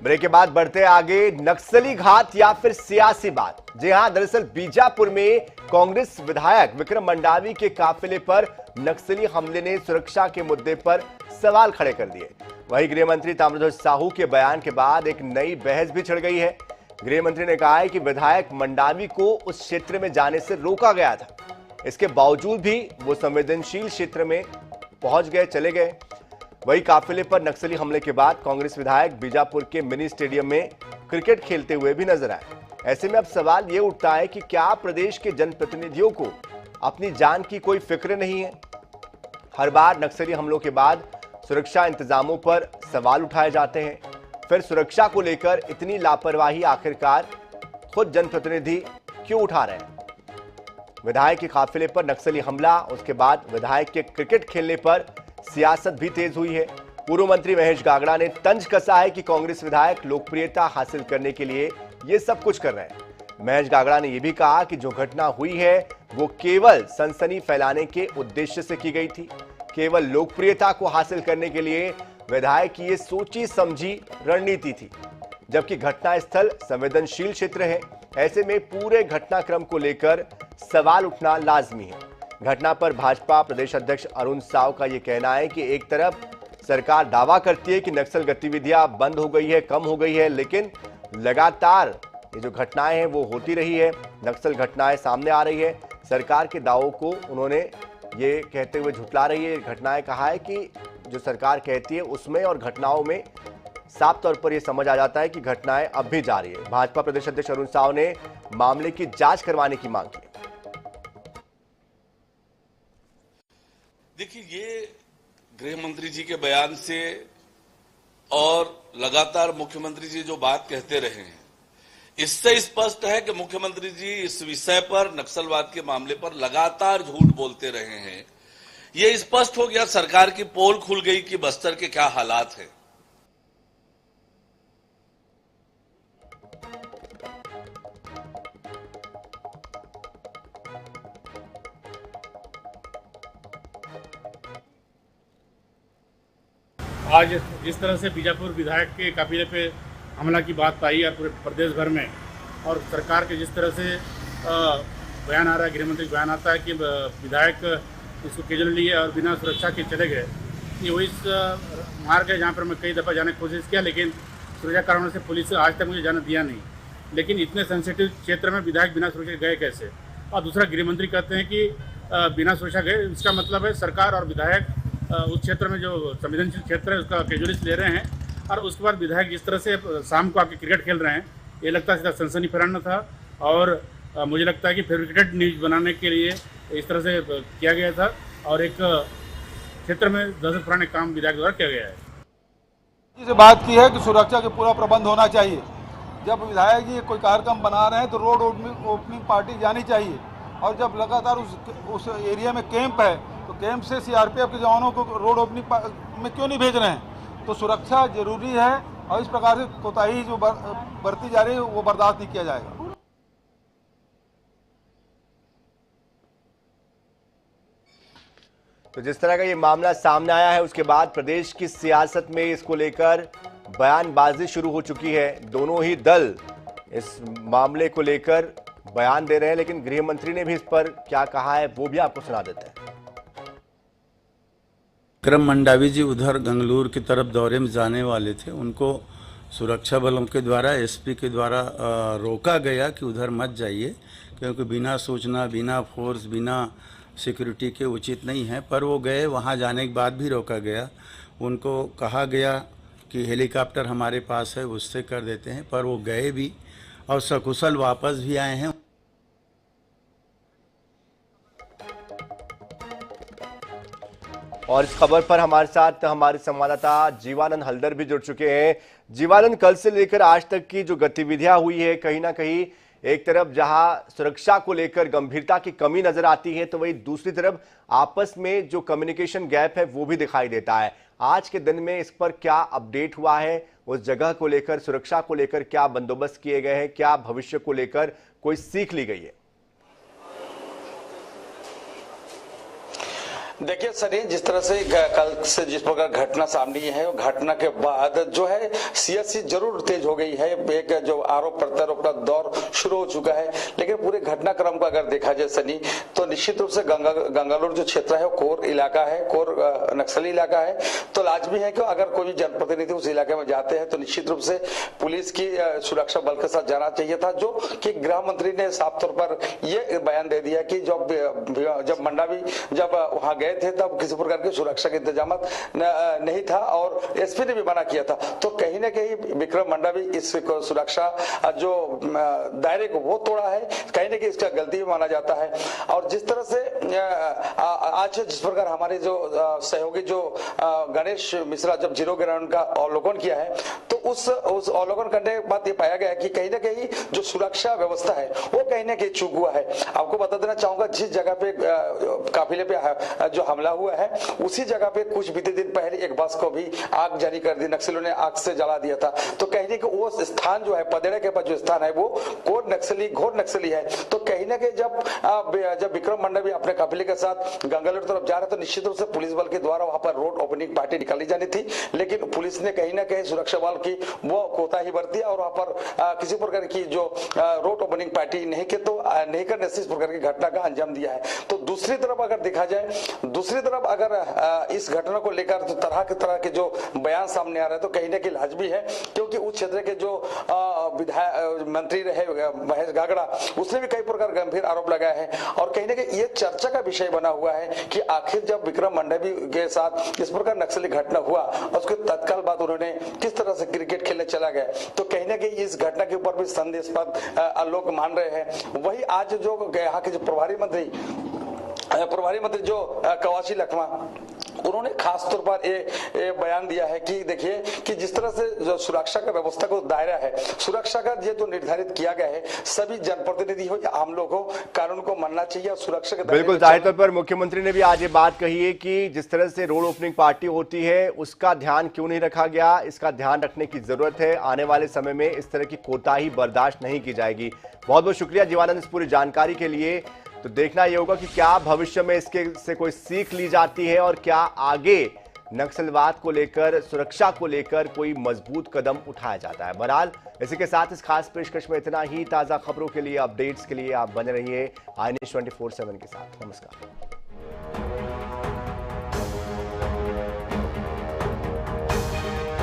Break के बाद बढ़ते आगे, नक्सली घात या फिर सियासी बात। जी हां, दरअसल बीजापुर में कांग्रेस विधायक विक्रम मंडावी के काफिले पर नक्सली हमले ने सुरक्षा के मुद्दे पर सवाल खड़े कर दिए। वहीं गृह मंत्री ताम्रध्वज साहू के बयान के बाद एक नई बहस भी छिड़ गई है। गृह मंत्री ने कहा है कि विधायक मंडावी को उस क्षेत्र में जाने से रोका गया था, इसके बावजूद भी वो संवेदनशील क्षेत्र में पहुंच गए, चले गए। वही काफिले पर नक्सली हमले के बाद कांग्रेस विधायक बीजापुर के मिनी स्टेडियम में क्रिकेट खेलते हुए भी नजर आए। ऐसे में अब सवाल यह उठता है कि क्या प्रदेश के जनप्रतिनिधियों को अपनी जान की कोई फिक्र नहीं है? हर बार नक्सली हमलों के बाद सुरक्षा इंतजामों पर सवाल उठाए जाते हैं, फिर सुरक्षा को लेकर इतनी लापरवाही आखिरकार खुद जनप्रतिनिधि क्यों उठा रहे हैं? विधायक के काफिले पर नक्सली हमला, उसके बाद विधायक के क्रिकेट खेलने पर सियासत भी तेज हुई है। पूर्व मंत्री महेश गागड़ा ने तंज कसा है कि कांग्रेस विधायक लोकप्रियता हासिल करने के लिए ये सब कुछ कर रहे हैं। महेश गागड़ा ने यह भी कहा कि जो घटना हुई है वो केवल सनसनी फैलाने के उद्देश्य से की गई थी, केवल लोकप्रियता को हासिल करने के लिए विधायक की ये सोची समझी रणनीति थी, जबकि घटनास्थल संवेदनशील क्षेत्र है। ऐसे में पूरे घटनाक्रम को लेकर सवाल उठना लाजमी है। घटना पर भाजपा प्रदेश अध्यक्ष अरुण साव का यह कहना है कि एक तरफ सरकार दावा करती है कि नक्सल गतिविधियां बंद हो गई है, कम हो गई है, लेकिन लगातार ये जो घटनाएं हैं वो होती रही है, नक्सल घटनाएं सामने आ रही है। सरकार के दावों को उन्होंने ये कहते हुए झुटला रही है घटनाएं। कहा है कि जो सरकार कहती है उसमें और घटनाओं में साफ तौर पर यह समझ आ जाता है कि घटनाएं अब भी जारी है। भाजपा प्रदेश अध्यक्ष अरुण साव ने मामले की जांच करवाने की मांग की। देखिए, ये गृह मंत्री जी के बयान से और लगातार मुख्यमंत्री जी जो बात कहते रहे हैं, इससे स्पष्ट है कि मुख्यमंत्री जी इस विषय पर, नक्सलवाद के मामले पर लगातार झूठ बोलते रहे हैं। ये स्पष्ट हो गया, सरकार की पोल खुल गई कि बस्तर के क्या हालात हैं। आज जिस तरह से बीजापुर विधायक के काफिले पे हमला की बात आई और पूरे प्रदेश भर में, और सरकार के जिस तरह से बयान आ रहा है, गृह मंत्री बयान आता है कि विधायक इसको कैजुअली लिए और बिना सुरक्षा के चले गए, ये वही मार्ग है जहाँ पर मैं कई दफ़ा जाने की कोशिश किया, लेकिन सुरक्षा कारणों से पुलिस आज तक मुझे जाने दिया नहीं। लेकिन इतने सेंसिटिव क्षेत्र में विधायक बिना सुरक्षा गए कैसे? और दूसरा, गृह मंत्री कहते हैं कि बिना सुरक्षा गए, इसका मतलब है सरकार और विधायक उस क्षेत्र में जो संवेदनशील क्षेत्र है उसका कैजुअलिस्ट ले रहे हैं। और उसके बाद विधायक जिस तरह से शाम को आके क्रिकेट खेल रहे हैं, ये लगता है सीधा सनसनी फैलाना था, और मुझे लगता है कि फैब्रिकेटेड न्यूज बनाने के लिए इस तरह से किया गया था, और एक क्षेत्र में दहशत फैलाने काम विधायक द्वारा किया गया है। से बात की है कि सुरक्षा के पूरा प्रबंध होना चाहिए। जब विधायक जी कोई कार्यक्रम बना रहे हैं तो रोड ओपनिंग पार्टी जानी चाहिए, और जब लगातार उस एरिया में कैंप है तो कैंप से सीआरपीएफ के जवानों को रोड ओपनिंग में क्यों नहीं भेज रहे हैं? तो सुरक्षा जरूरी है, और इस प्रकार से कोताही जो बरती जा रही है वो बर्दाश्त नहीं किया जाएगा। तो जिस तरह का ये मामला सामने आया है, उसके बाद प्रदेश की सियासत में इसको लेकर बयानबाजी शुरू हो चुकी है। दोनों ही दल इस मामले को लेकर बयान दे रहे हैं, लेकिन गृह मंत्री ने भी इस पर क्या कहा है वो भी आपको सुना देते हैं। विक्रम मंडावी जी उधर गंगलूर की तरफ दौरे में जाने वाले थे, उनको सुरक्षा बलों के द्वारा, एसपी के द्वारा रोका गया कि उधर मत जाइए, क्योंकि बिना सूचना, बिना फोर्स, बिना सिक्योरिटी के उचित नहीं है। पर वो गए, वहाँ जाने के बाद भी रोका गया। उनको कहा गया कि हेलीकॉप्टर हमारे पास है, उससे कर देते हैं, पर वो गए भी और सकुशल वापस भी आए हैं। और इस खबर पर हमारे साथ हमारे संवाददाता जीवानंद हल्दर भी जुड़ चुके हैं। जीवानंद, कल से लेकर आज तक की जो गतिविधियां हुई है, कहीं ना कहीं एक तरफ जहां सुरक्षा को लेकर गंभीरता की कमी नजर आती है, तो वहीं दूसरी तरफ आपस में जो कम्युनिकेशन गैप है वो भी दिखाई देता है। आज के दिन में इस पर क्या अपडेट हुआ है? उस जगह को लेकर, सुरक्षा को लेकर क्या बंदोबस्त किए गए हैं? क्या भविष्य को लेकर कोई सीख ली गई है? देखिए सनी, जिस तरह से कल से जिस प्रकार घटना सामने है, घटना के बाद जो है सियासी जरूर तेज हो गई है। एक जो आरोप प्रत्यारोप का दौर शुरू हो चुका है, लेकिन पूरे घटनाक्रम को अगर देखा जाए सनी, तो निश्चित रूप से गंगालूर जो क्षेत्र है वो कोर इलाका है, कोर नक्सली इलाका है। तो लाजमी है कि अगर कोई भी जनप्रतिनिधि उस इलाके में जाते हैं तो निश्चित रूप से पुलिस की सुरक्षा बल के साथ जाना चाहिए था। जो कि गृह मंत्री ने साफ तौर पर यह बयान दे दिया कि जब मंडावी जब वहां गए थे तब किसी प्रकार के सुरक्षा के इंतजाम नहीं था और एसपी ने भी मना किया था। तो कहीं ना कहीं विक्रम मंडावी इस सुरक्षा जो दायरे को वो तोड़ा है, कहीं ना कहीं इसका गलती भी माना जाता है। और जिस तरह से आज जिस प्रकार हमारे जो सहयोगी जो गणेश मिश्रा जब जीरो ग्राउंड का अवलोकन किया है, तो उस अवलोकन करने के बाद ये पाया गया कि कहीं ना कहीं जो सुरक्षा व्यवस्था है वो कहीं ना कहीं चूक हुआ है। आपको बता देना चाहूंगा, जिस जगह पे काफिले पे जो हमला हुआ है उसी जगह पे कुछ बीते दिन पहले एक बस को भी आग जारी कर दी, नक्सलियों ने आग से जला दिया था। तो कहीं कि वो स्थान जो है पदेड़ा के पास जो स्थान है वो घोर नक्सली है। तो कहीं ना कहीं जब विक्रम मंडावी अपने काफिले के साथ गंगालूर तरफ जा रहे तो निश्चित रूप से पुलिस बल के द्वारा वहां पर रोड ओपनिंग पार्टी निकाली जानी थी, लेकिन पुलिस ने कहीं ना कहीं सुरक्षा बल की वो कोताही बरती और वहां पर किसी प्रकार की जो रोड ओपनिंग पार्टी नहीं करने से इस प्रकार की घटना का अंजाम दिया है। तो दूसरी तरफ अगर देखा जाए, अगर इस घटना को लेकर तो तरह के जो बयान सामने आ रहे हैं तो कहीं ना कहीं लाजमी है, क्योंकि उस क्षेत्र के जो विधायक मंत्री रहे महेश गागड़ा, उसने भी कई प्रकार गंभीर आरोप लगाए हैं। और कहीं ना कहीं ये चर्चा का विषय बना हुआ है कि आखिर जब विक्रम मंडावी के साथ इस प्रकार नक्सली घटना हुआ और उसके तत्काल बाद उन्होंने किस तरह से क्रिकेट खेलने चला गया, तो कहीं ना कहीं इस घटना के ऊपर भी संदेहास्पद लोग मान रहे हैं। वही आज जो यहाँ के जो प्रभारी मंत्री जो कवासी लखमा, उन्होंने खास तौर पर ये बयान दिया है कि देखिए कि जिस तरह से जो सुरक्षा का व्यवस्था को दायरा है, सुरक्षा का ये जो निर्धारित किया गया है, सभी जनप्रतिनिधि हो या आम लोग हो, कानून को मानना चाहिए और सुरक्षा के बिल्कुल जाहिर तौर पर मुख्यमंत्री ने भी आज ये बात कही है कि जिस तरह से रोड ओपनिंग पार्टी होती है उसका ध्यान क्यों नहीं रखा गया, इसका ध्यान रखने की जरूरत है। आने वाले समय में इस तरह की कोताही बर्दाश्त नहीं की जाएगी। बहुत बहुत शुक्रिया जीवानंद इस पूरी जानकारी के लिए। तो देखना यह होगा कि क्या भविष्य में इसके से कोई सीख ली जाती है और क्या आगे नक्सलवाद को लेकर, सुरक्षा को लेकर कोई मजबूत कदम उठाया जाता है। बहरहाल इसी के साथ इस खास पेशकश में इतना ही। ताजा खबरों के लिए, अपडेट्स के लिए आप बने रहिए आई न्यूज़ 24/7 के साथ। नमस्कार।